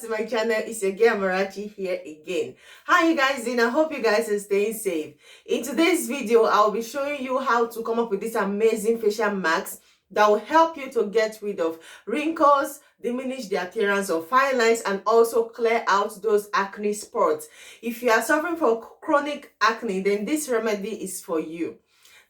to my channel. It's your girl Marachi here again. How you guys doing? I hope you guys are staying safe. In today's video, I'll be showing you how to come up with this amazing facial mask that will help you to get rid of wrinkles, diminish the appearance of fine lines, and also clear out those acne spots. If you are suffering from chronic acne, then this remedy is for you.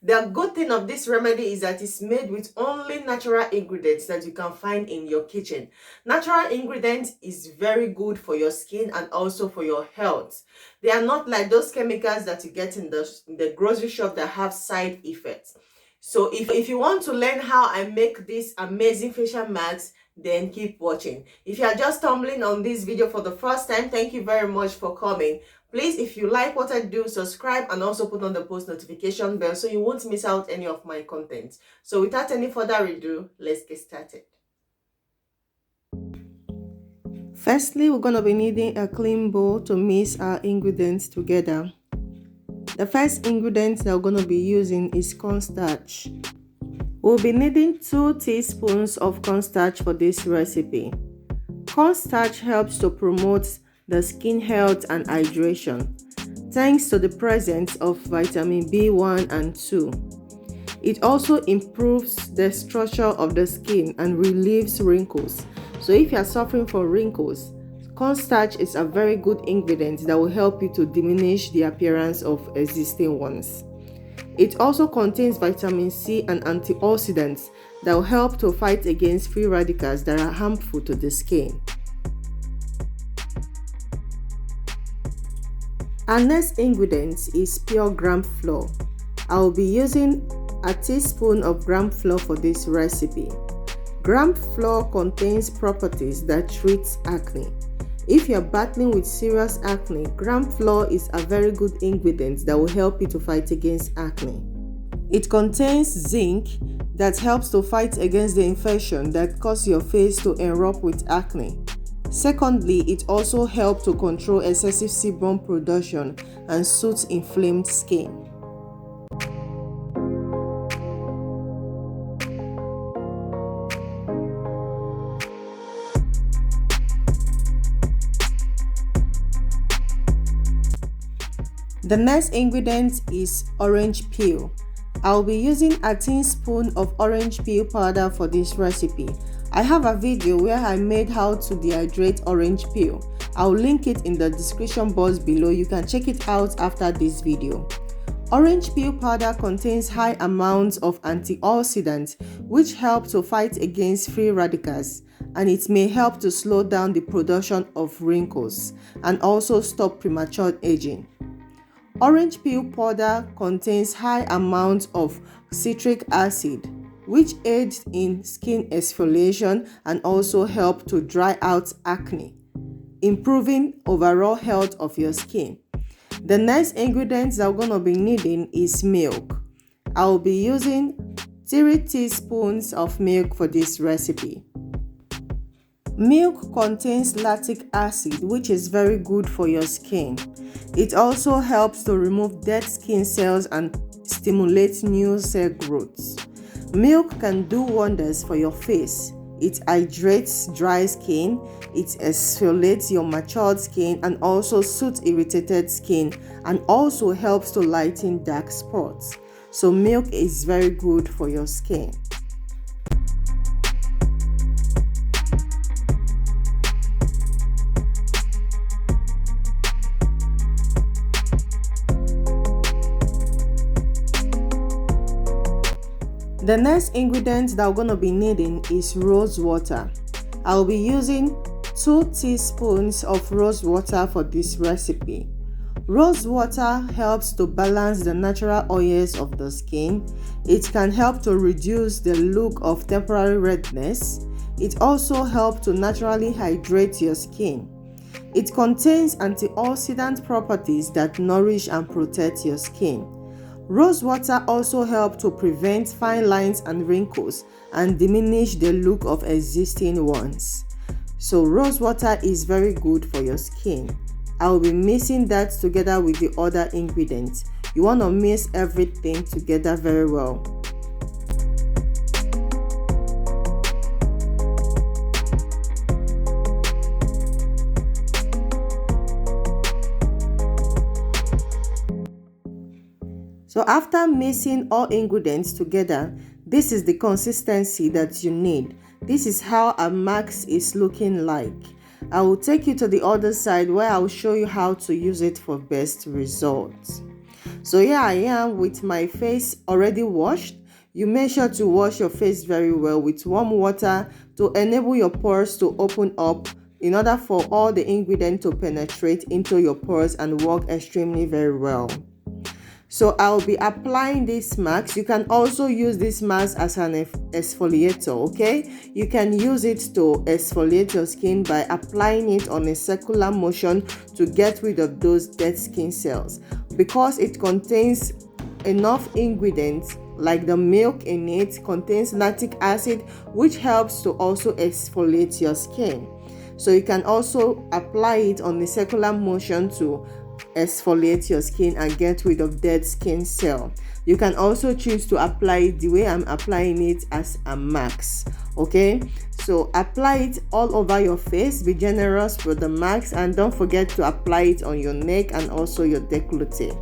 The good thing of this remedy is that it's made with only natural ingredients that you can find in your kitchen. Natural ingredients is very good for your skin and also for your health. They are not like those chemicals that you get in the grocery shop that have side effects. So if you want to learn how I make this amazing facial mask, then keep watching. If you are just stumbling on this video for the first time, thank you very much for coming. Please, if you like what I do, subscribe and also put on the post notification bell so you won't miss out any of my content. So without any further ado, let's get started. Firstly, we're going to be needing a clean bowl to mix our ingredients together. The first ingredient that we're going to be using is cornstarch. We'll be needing 2 teaspoons of cornstarch for this recipe. Cornstarch helps to promote the skin health and hydration, thanks to the presence of vitamin B1 and 2. It also improves the structure of the skin and relieves wrinkles. So if you are suffering from wrinkles, cornstarch is a very good ingredient that will help you to diminish the appearance of existing ones. It also contains vitamin C and antioxidants that will help to fight against free radicals that are harmful to the skin. Our next ingredient is pure gram flour. I will be using a teaspoon of gram flour for this recipe. Gram flour contains properties that treat acne. If you're battling with serious acne, gram flour is a very good ingredient that will help you to fight against acne. It contains zinc that helps to fight against the infection that causes your face to erupt with acne. Secondly, it also helps to control excessive sebum production and soothe inflamed skin. The next ingredient is orange peel. I'll be using a teaspoon of orange peel powder for this recipe. I have a video where I made how to dehydrate orange peel. I'll link it in the description box below. You can check it out after this video. Orange peel powder contains high amounts of antioxidants which help to fight against free radicals, and it may help to slow down the production of wrinkles and also stop premature aging. Orange peel powder contains high amounts of citric acid, which aids in skin exfoliation and also help to dry out acne, improving overall health of your skin. The next ingredient that we're going to be needing is milk. I will be using 3 teaspoons of milk for this recipe. Milk contains lactic acid, which is very good for your skin. It also helps to remove dead skin cells and stimulate new cell growth. Milk can do wonders for your face. It hydrates dry skin, it exfoliates your matured skin and also soothes irritated skin, and also helps to lighten dark spots. So milk is very good for your skin. The next ingredient that we're going to be needing is rose water. I'll be using 2 teaspoons of rose water for this recipe. Rose water helps to balance the natural oils of the skin. It can help to reduce the look of temporary redness. It also helps to naturally hydrate your skin. It contains antioxidant properties that nourish and protect your skin. Rose water also helps to prevent fine lines and wrinkles and diminish the look of existing ones. So rose water is very good for your skin. I will be mixing that together with the other ingredients. You want to mix everything together very well. So after mixing all ingredients together, this is the consistency that you need. This is how a mask is looking like. I will take you to the other side where I will show you how to use it for best results. So here I am with my face already washed. You make sure to wash your face very well with warm water to enable your pores to open up in order for all the ingredients to penetrate into your pores and work extremely very well. So I'll be applying this mask. You can also use this mask as an exfoliator, okay? You can use it to exfoliate your skin by applying it on a circular motion to get rid of those dead skin cells. Because it contains enough ingredients like the milk in it contains lactic acid, which helps to also exfoliate your skin. So you can also apply it on a circular motion to exfoliate your skin and get rid of dead skin cell. You can also choose to apply it the way I'm applying it as a mask. Okay, so apply it all over your face. Be generous with the mask and don't forget to apply it on your neck and also your décolleté.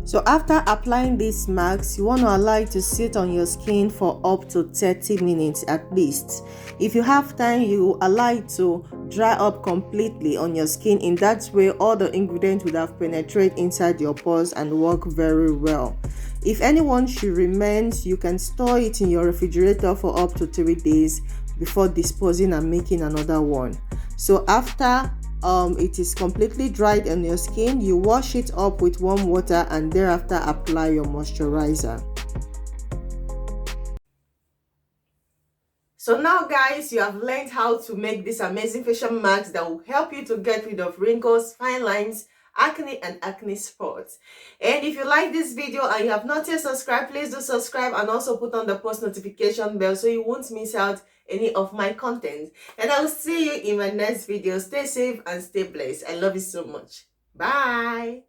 So after applying this mask, you want to allow it to sit on your skin for up to 30 minutes at least. If you have time, you allow it to dry up completely on your skin. In that way, all the ingredients would have penetrated inside your pores and work very well. If anyone should remain, you can store it in your refrigerator for up to 3 days before disposing and making another one. So after it is completely dried on your skin, you wash it up with warm water and thereafter apply your moisturizer. So now guys, you have learned how to make this amazing facial mask that will help you to get rid of wrinkles, fine lines, acne and acne spots. And if you like this video and you have not yet subscribed, please do subscribe and also put on the post notification bell so you won't miss out any of my content. And I will see you in my next video. Stay safe and stay blessed. I love you so much. Bye.